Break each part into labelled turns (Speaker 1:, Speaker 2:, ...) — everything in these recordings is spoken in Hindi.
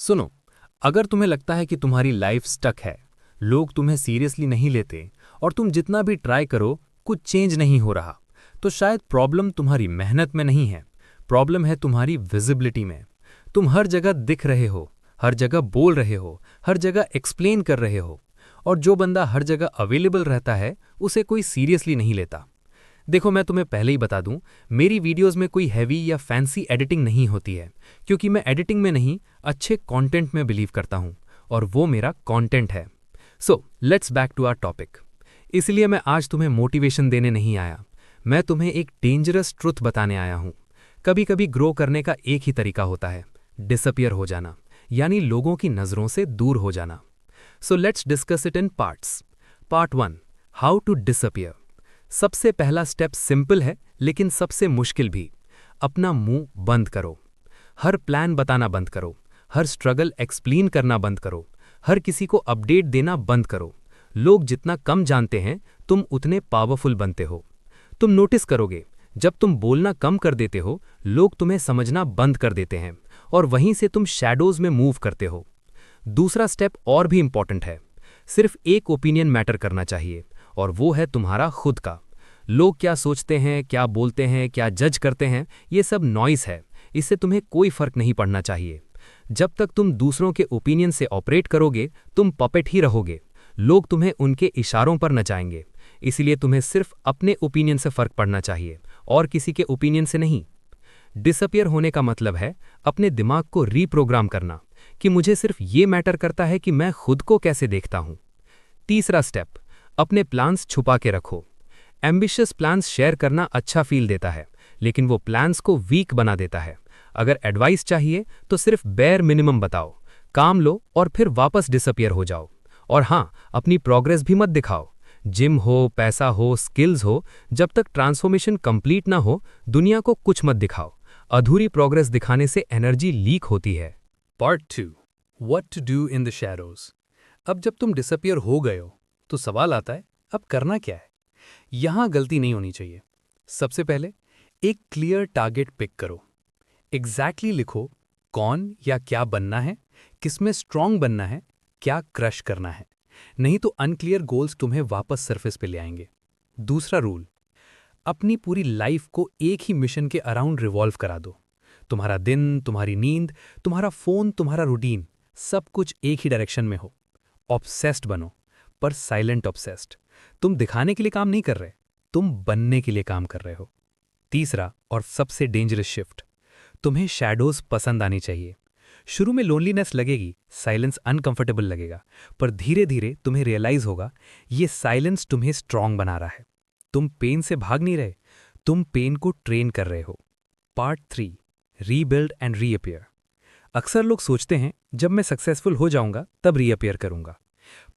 Speaker 1: सुनो, अगर तुम्हें लगता है कि तुम्हारी लाइफ स्टक है, लोग तुम्हें सीरियसली नहीं लेते और तुम जितना भी ट्राई करो कुछ चेंज नहीं हो रहा, तो शायद प्रॉब्लम तुम्हारी मेहनत में नहीं है, प्रॉब्लम है तुम्हारी विजिबिलिटी में। तुम हर जगह दिख रहे हो, हर जगह बोल रहे हो, हर जगह एक्सप्लेन कर रहे हो, और जो बंदा हर जगह अवेलेबल रहता है उसे कोई सीरियसली नहीं लेता। देखो, मैं तुम्हें पहले ही बता दूं, मेरी वीडियोस में कोई हैवी या फैंसी एडिटिंग नहीं होती है, क्योंकि मैं एडिटिंग में नहीं, अच्छे कंटेंट में बिलीव करता हूं, और वो मेरा कंटेंट है। So let's back to our topic. इसलिए मैं आज तुम्हें मोटिवेशन देने नहीं आया, मैं तुम्हें एक डेंजरस ट्रुथ बताने आया हूं। कभी कभी ग्रो करने का एक ही तरीका होता है, डिसअपियर हो जाना, यानी लोगों की नज़रों से दूर हो जाना। So let's discuss it in parts. Part 1, how to disappear. सबसे पहला स्टेप सिंपल है, लेकिन सबसे मुश्किल भी। अपना मुंह बंद करो। हर प्लान बताना बंद करो, हर स्ट्रगल एक्सप्लेन करना बंद करो, हर किसी को अपडेट देना बंद करो। लोग जितना कम जानते हैं, तुम उतने पावरफुल बनते हो। तुम नोटिस करोगे, जब तुम बोलना कम कर देते हो, लोग तुम्हें समझना बंद कर देते हैं, और वहीं से तुम शैडोज में मूव करते हो। दूसरा स्टेप और भी इंपॉर्टेंट है। सिर्फ एक ओपिनियन मैटर करना चाहिए, और वो है तुम्हारा खुद का। लोग क्या सोचते हैं, क्या बोलते हैं, क्या जज करते हैं, ये सब नॉइस है, इससे तुम्हें कोई फर्क नहीं पड़ना चाहिए। जब तक तुम दूसरों के ओपिनियन से ऑपरेट करोगे, तुम पपेट ही रहोगे। लोग तुम्हें उनके इशारों पर नचाएंगे, इसलिए तुम्हें सिर्फ अपने ओपिनियन से फर्क पड़ना चाहिए, और किसी के ओपिनियन से नहीं। डिसअपियर होने का मतलब है अपने दिमाग को रीप्रोग्राम करना, कि मुझे सिर्फ ये मैटर करता है कि मैं खुद को कैसे देखता हूं। तीसरा स्टेप, अपने प्लान्स छुपा के रखो। एम्बिशियस प्लान्स शेयर करना अच्छा फील देता है, लेकिन वो प्लान्स को वीक बना देता है। अगर एडवाइस चाहिए तो सिर्फ बेयर मिनिमम बताओ, काम लो और फिर वापस डिसअपियर हो जाओ। और हाँ, अपनी प्रोग्रेस भी मत दिखाओ। जिम हो, पैसा हो, स्किल्स हो, जब तक ट्रांसफॉर्मेशन कंप्लीट ना हो, दुनिया को कुछ मत दिखाओ। अधूरी प्रोग्रेस दिखाने से एनर्जी लीक होती है।
Speaker 2: Part 2, what to do in the shadows. अब जब तुम डिसअपियर हो गए हो, तो सवाल आता है, अब करना क्या है। यहां गलती नहीं होनी चाहिए। सबसे पहले एक क्लियर टारगेट पिक करो। एग्जैक्टली लिखो, कौन या क्या बनना है, किसमें स्ट्रांग बनना है, क्या क्रश करना है। नहीं तो अनक्लियर गोल्स तुम्हें वापस सरफेस पे ले आएंगे। दूसरा रूल, अपनी पूरी लाइफ को एक ही मिशन के अराउंड रिवॉल्व करा दो। तुम्हारा दिन, तुम्हारी नींद, तुम्हारा फोन, तुम्हारा रूटीन, सब कुछ एक ही डायरेक्शन में हो। ऑब्सेस्ड बनो, पर साइलेंट ऑब्सेस्ड। तुम दिखाने के लिए काम नहीं कर रहे, तुम बनने के लिए काम कर रहे हो। तीसरा और सबसे डेंजरस शिफ्ट, तुम्हें शैडोज पसंद आनी चाहिए। शुरू में लोनलीनेस लगेगी, साइलेंस अनकंफर्टेबल लगेगा, पर धीरे धीरे तुम्हें रियलाइज होगा ये साइलेंस तुम्हें स्ट्रांग बना रहा है। तुम पेन से भाग नहीं रहे, तुम पेन को ट्रेन कर रहे हो। Part 3, rebuild and reappear. अक्सर लोग सोचते हैं जब मैं सक्सेसफुल हो जाऊंगा तब रीअपियर करूंगा,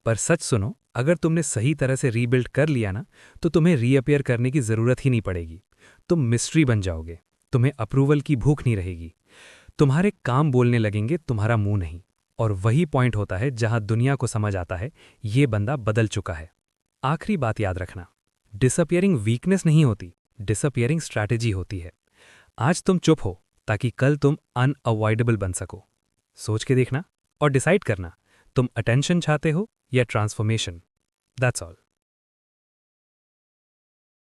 Speaker 2: पर सच सुनो, अगर तुमने सही तरह से रीबिल्ड कर लिया ना, तो तुम्हें रीअपियर करने की जरूरत ही नहीं पड़ेगी। तुम मिस्ट्री बन जाओगे, तुम्हें अप्रूवल की भूख नहीं रहेगी। तुम्हारे काम बोलने लगेंगे, तुम्हारा मुंह नहीं। और वही पॉइंट होता है जहां दुनिया को समझ आता है ये बंदा बदल चुका है। आखिरी बात याद रखना, डिसअपियरिंग वीकनेस नहीं होती, डिसअपियरिंग स्ट्रैटेजी होती है। आज तुम चुप हो ताकि कल तुम अनअवॉइडेबल बन सको। सोच के देखना और डिसाइड करना, तुम अटेंशन चाहते हो या ट्रांसफॉर्मेशन। That's all.